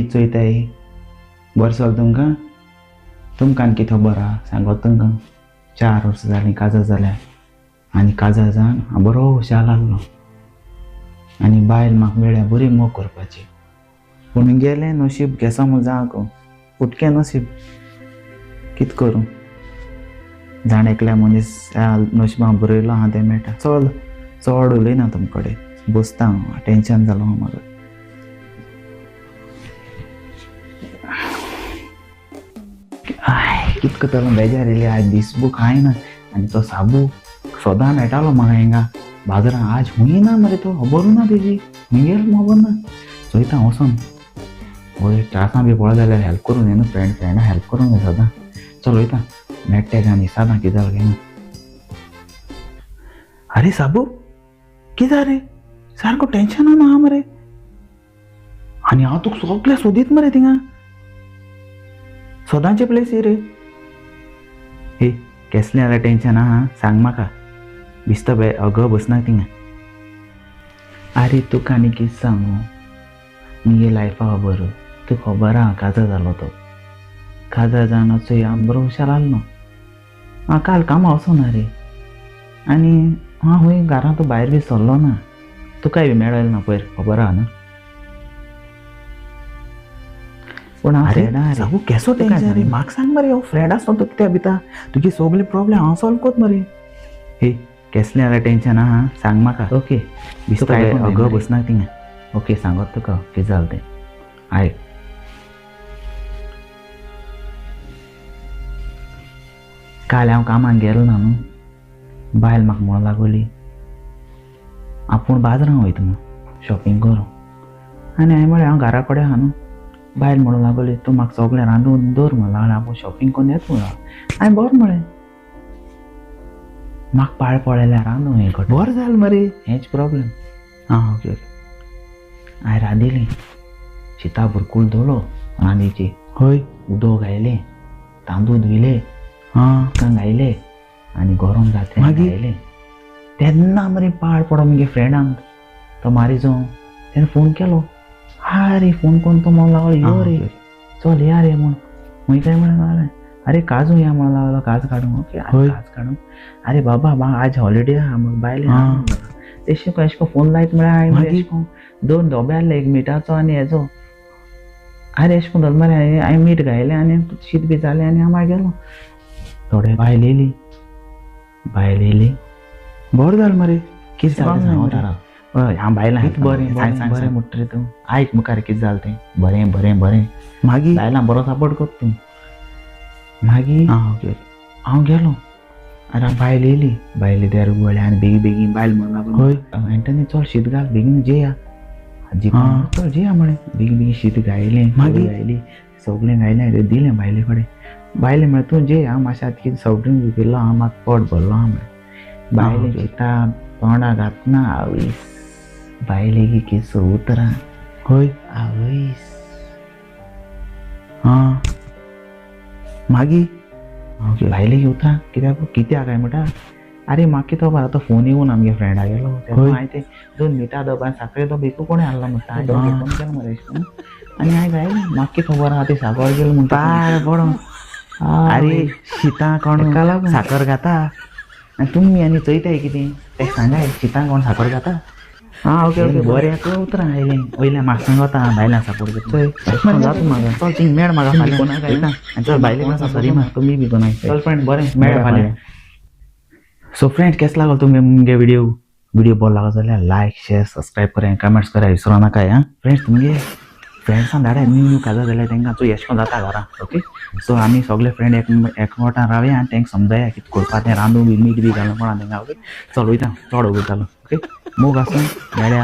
कितें चोयताय बरें चल तुमकां तुमकां कितें खबर आहा सांगत तुमकां 4 वर्सां जालीं काजार जाल्या आनी काजार जावन हांव बरो हुशार आहलो आनी बायल म्हाका मेळ्ळ्या बरी मोग करपाची पूण गेलें नशीब केसो म्हूण जावं फुटकें नशीब कितें करूं जाण एकल्या मनीस नशिबान बरयलो हांव तें मेळटा चल चड उलयना तुमचे कडेन बसता हांव टेन्शन जालो म्हाका कितें करतलो बेजार येयली आज दिसबूक हाय ना आनी तो साबू सोदां मेळटालो म्हाका हिंगा बाजारान आज हुंय ना मरे तो खबर ना तेजी हुंय गेलो खबर ना चोयता वचोन वय ट्रासां बी पळय जाल्यार हेल्प करून न्ही फ्रेंडा हेल्प करूंक जाय सदां चल वयता मेळटा काय न्ही सदां कितें जालें काय अरे साबू कितें जालें रे सारको टेन्शनान आहा मरे आनी हांव तुका सगळें सोदीत मरे थिंगा सदांचे प्लेस रे हे केसलें जाल्यार टेन्शन आहा सांग म्हाका बिस्त अगो बसना थिंगा अरे तुका आनी कितें सांगू मुगे लायफा खबर तुका खबर आहा काजार जालो तो काजार जावन वचून हांव बरो हुशार आहलो हांव काल कामां वचूना रे आनी हांव हुंय घरांत भायर बी सरलो ना तुकाय बी मेळ्ळें ना पयर खबर आहा ना पूण हांव साबू केसो टेन्शन रे म्हाका सांग मरे हो फ्रेंड आसलो तो कित्याक भिता तुगे सगळे प्रॉब्लेम हांव सॉल्व कोत मरे हे केसलें जाल्यार टेन्शन आहा सांग म्हाका ओके बिस्तो अगो बसना थिंगा ओके सांगत तुका कितें जालें तें आयक काल हांव कामाक गेलो ना न्हू बायल म्हाका म्हणूं लागली आपूण बाजारांत वयता म्हणून शॉपिंग करूं आनी हांवें म्हळें हांव घरा कडेन आहा न्हू बायल म्हणूं लागली तूं म्हाका सगळें रांदून दवर म्हणून लागलें आपूण शॉपिंग करून येता म्हणून हांवें बरें म्हळें म्हाका पाळ पळयल्यार रांदूं हें कर बरें जालें मरे हेंच प्रॉब्लेम आं ओके ओके हांवें रांदिली शिता भरकूल दवरलो रांदीची हय उदक घायलें तांदूळ धुयले उदकांत घायले आनी गरम जातलें घायलें तेन्ना मरे पाळ पडो म्हगे फ्रेंडांक तो मारिजो तेणें फोन केलो अरे फोन करून तो म्हणून लागलो यो रे चल या रे म्हूण खंय काय म्हणून लागलें अरे काजू या म्हणून लागलो काज काडूंक ओके काज काडूंक अरे बाबा आज हॉलिडे आहा म्हाका बायलें तेशें को फोन लायत म्हळ्यार हांवें 2 धोबे आहले एक मिठाचो आनी हेजो अरे अशें करून धर मरे हांवें मीठ घायलें आनी शीत बी जालें आनी हांव मागीर गेलो थोडे बायल येयली बरें जालें मरे कितें जालें हांव बायलां बरें बरें बरें म्हणटा रे तूं आयक मुखार कितें जालें तें बरें बरें बरें मागीर बायलां बरो सपोर्ट कर तूं मागीर ओके हांव गेलो आनी बायल येयली बायले दार उगडलें आनी बेगीन बायल म्हणून लागलो हय एंटनी चल शीत घाल बेगीन जेया आजी चल जेया म्हळें बेगीन शीत घायलें मागीर घायली सगळें घायलें दिलें बायले कडेन बायले म्हळें तूं जे हांव मातशें आतां कितें सवडून बी केलो हांव मात पोट भरलो हांव म्हळें बायले चिता तोंडा घातना आवयस बायले कितें उतरां हय आवयस मागीर ओके बायले उतरां कित्याक काय म्हणटा अरे म्हाका कितें खबर आतां फोन येवन आमगे फ्रेंडा गेलो हांवें ते 2 मिठा डब आनी साखरे डब एकू कोणें हाडला म्हणटा हांवें फोन केलो मरे आनी हांवें गायलें म्हाका कितें खबर आहा तें साकर गेलो म्हणटा पाळ पडो अरे शीतां कोण साकर घाता आनी तुमी आनी चोयताय कितें तें सांगाय शीतां कोण साकर घाता ओके ओके बरें तूं उतरां आयलें वयल्यान म्हाका सांगता बायलां सापोर्ट करता जाता म्हाका चल थिंग मेळ म्हाका फाल्यां कोणाक घालता आनी चल बायले कोणाक सॉरी म्हाका तुमी बी कोणाक चल फ्रेंड बरें मेळ फाल्यां सो फ्रेंड केस लागलो तुमगे मुगे वीडियो बरो लागलो जाल्यार लायक शेअर सबस्क्रायब करें कमेंट्स करें विसरो नाकाय फ्रेंड्स तुमगे फ्रेंड्सां धाडा न्यू काजार जाल्यार तांकां चोय एशें कोन्न जाता घरा ओके सो आमी सगळे फ्रेंड एकवटान रावया आनी तांकां समजाया कितें करपा तें रांदून बी मीठ बी घालून कोणा तांकां ओके चल वयता चड उगतालो ओके मोग आसूं मेळ्या